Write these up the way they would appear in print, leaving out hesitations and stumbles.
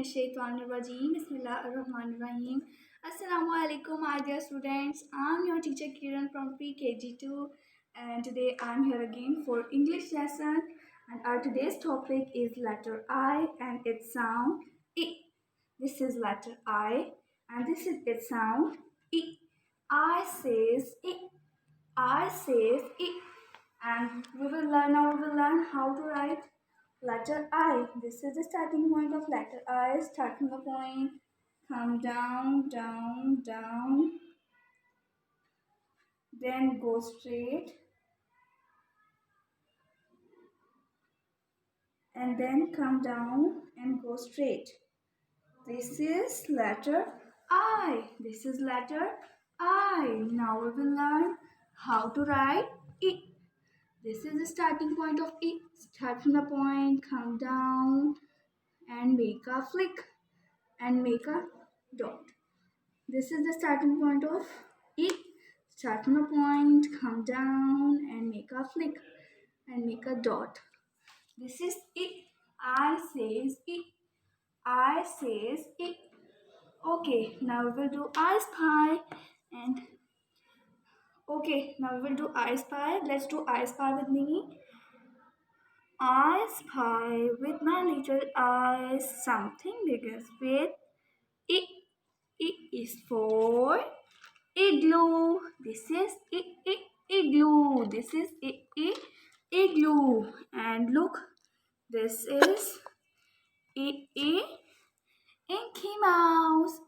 Minash-shaytanir-rajeem. Bismillahir-rahmanir-rahim. Assalamu alaikum, my dear students. I'm your teacher Kiran from pre-KG2, and today I'm here again for English lesson. And our today's topic is letter I and its sound I. This is letter I, and this is its sound I. I says I. I says I. And we will learn how to write letter I. This is the starting point of letter I. Start from the point, come down, down, down, then go straight, and then come down and go straight. This is letter I. This is letter I. Now we will learn how to write I. This is the starting point of I. Start from the point, come down, and make a flick and make a dot. This is the starting point of I. Start from the point, come down, and make a flick and make a dot. This is I. I says I. I says I. Okay, now we will do I spy and now we will do I spy. Let's do I spy with me. I spy with my little eyes something big is with I. I is for igloo. This is igloo. This is igloo. And look, this is Inky Mouse.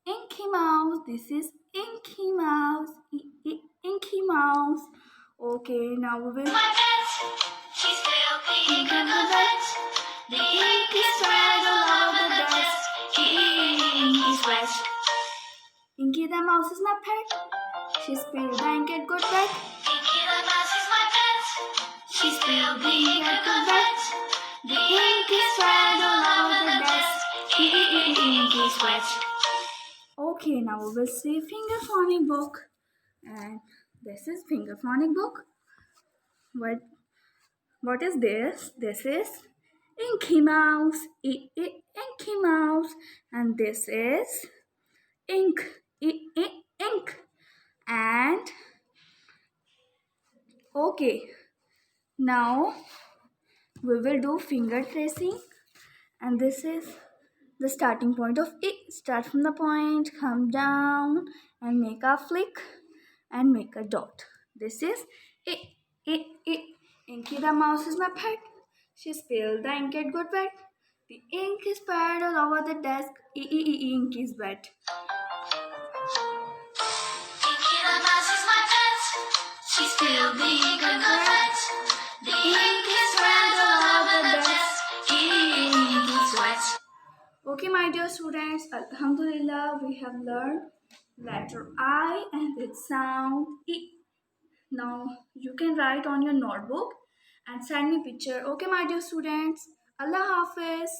Inky Mouse. This is Inky Mouse. Inky Mouse. Okay, now we will. She's pale pink and velvet. The ink is spread all over the desk. Ink is wet. Inky the mouse is my pet. She spilled the ink and got wet. Inky the mouse is my pet. She spilled the ink and got wet. The ink is spread all over the desk. Ink is wet. Okay, now we will say finger phonic book. And this is finger phonic book. What is this? This is Inky Mouse. Inky Mouse. And this is ink. Ink. And okay, now we will do finger tracing. And this is the starting point of it. Start from the point, come down, and make a flick and make a dot. This is it. Inky the mouse is my pet. She spilled the ink and got wet. The ink is spread all over the desk. Ink is wet. Inky the mouse is my pet. She spilled the ink and got wet. The ink is spread all over the desk. Ink is wet. Okay, my dear students, Alhamdulillah, we have learned letter I and its sound I. Now you can write on your notebook and send me picture. Okay, my dear students, Allah Hafiz.